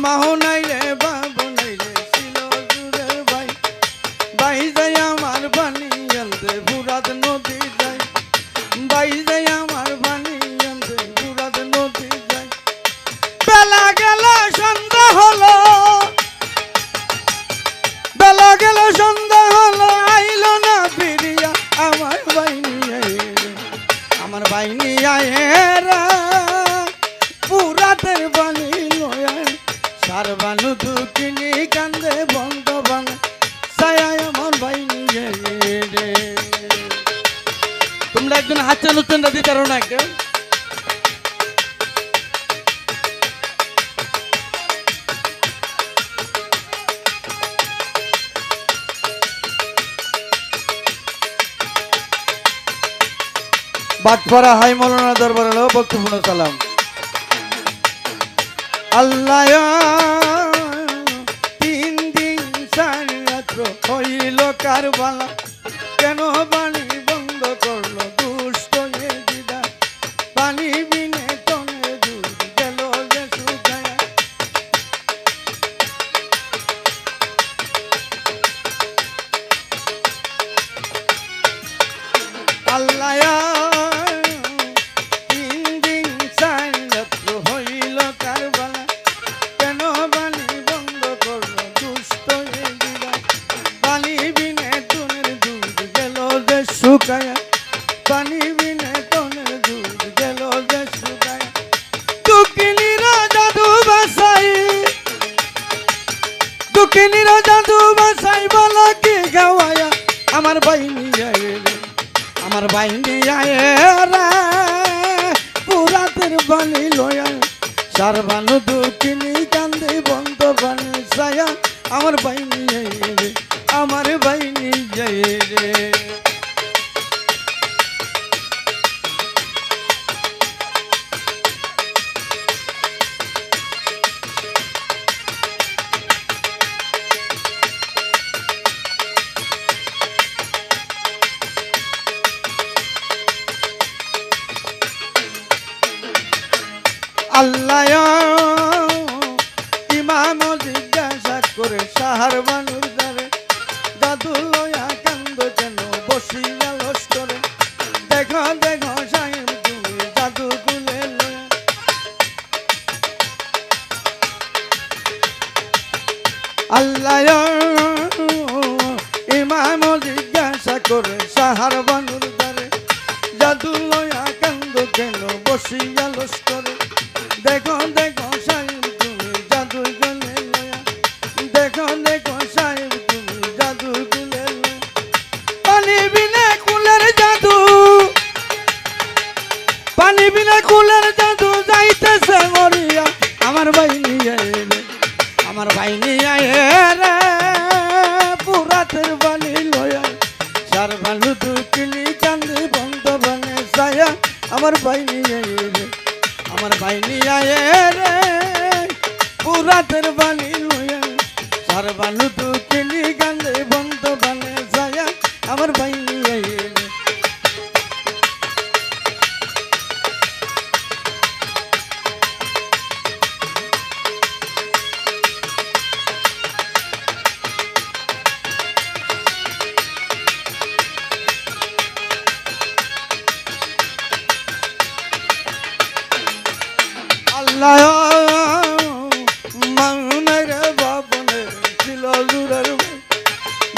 মাও নাই রে বাবু নাই রে ছিল দূরের ভাই ভাই যাই আমার বাণী আনতে ফুরাত নদী যাই ভাই যাই আমার বাণী আনতে ফুরাত নদী যাই বেলা গেল সন্ধ্যা হলো বেলা গেল সন্ধ্যা হলো আইল না ফিরিয়া আমার বাইনি আমার বাইনি আয়েরা পুরাতের বাণী লয়া সার বানু দুকিনি কান্দে বন্ধ বান ছায়া আমার বাইনি রে। তোমরা একজন হাত চালুতেন দিতে পারো না কেউ? বাটপাড়া হাই মৌলানা দরবার হলো বক্তব্য সালাম। আল্লাহ 3 দিন 4 রাত্র হইল কারবালা কেন বাণী বন্ধ করলো দুষ্ট দিদা পানি বিনে তনে দুধ গেল যে শুকায়া আল্লাহ শুকায়া পানি বিনে তনের দুধ গেল যে শুকায়া দুঃখিনীরা জাদু বাসাই বলো কি গাওয়ায়া আমার বাইনি আয়ে রে আমার বাইনি আয়ে রে পুরাতের বাণী লয়া সার বানু দুঃখিনী কান্দে বন্ধ বানে ছায়া আমার বাইনি আয়ে রে আমার বাইনি আয়ে রে। আল্লাহ ইমাম জিজ্ঞাসা করে সাহার বানুর দ্বারে দাদু লয়া কান্দ কেন বসিয়া লস্করে দেখো দেখো সাহেব তুমি দাদু কুলে লয়া আল্লাহ ইমাম জিজ্ঞাসা করে সাহার বানুর দ্বারে দাদু লয়া কান্দ কেন বসিয়া লস্করে দেখো দেখো সাহেব তুমি জাদু গুলে লয়া দেখো দেখো সাহেব তুমি জাদু গুলে লয়া পানি বিনা কুলের জাদু পানি বিনা কুলের জাদু যাইতেছে মরিয়া আমার বাইনি আয়ে রে আমার বাইনি আয়ে রে পুরাতের বাণী লয়া সার ভালু দুকিনি কান্দে বন্ধ বানে ছায়া আমার বাইনি আয়ে রে আমার বাইনি আয়ে রে পুরাতের বাণী লয়া সার বানু দুকিনি কান্দে বন্ধ বানে ছায়া আমার বাইনি আয়ে রে। আল্লাহ মাউনের বাবনে ছিল দূরের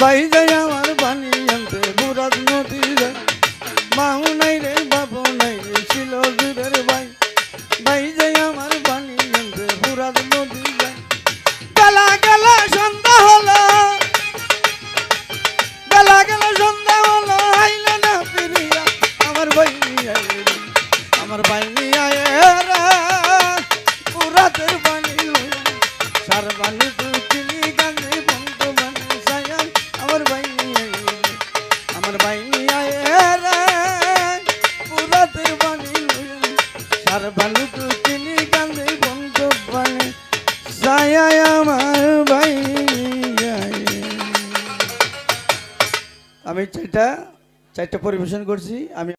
ভাই যাই আমার বাণী আনতে ফুরাত নদী যায় মাউ নাই রে বাবু নাই রে ছিল দূরের ভাই ভাই যাই আমার বাণী আনতে ফুরাত নদী যায় বেলা গেল সন্ধ্যা হলো বেলা গেল সন্ধ্যা হলো আইল না ফিরিয়া আমার বাইনি আয়ে রে আমার বাইনি আয়ে রে পুরাতের বাণী লয়া সার বানু দুকিনি কান্দে বন্ধ বানে ছায়া আমার বাইনি আয়ে রে আমার বাইনি আয়ে রে পুরাতের বাণী লয়া সার বানু দুকিনি কান্দে বন্ধ বানে ছায়া আমার বাইনি আয়ে। আমি চারটা পরিবেশন করছি। আমি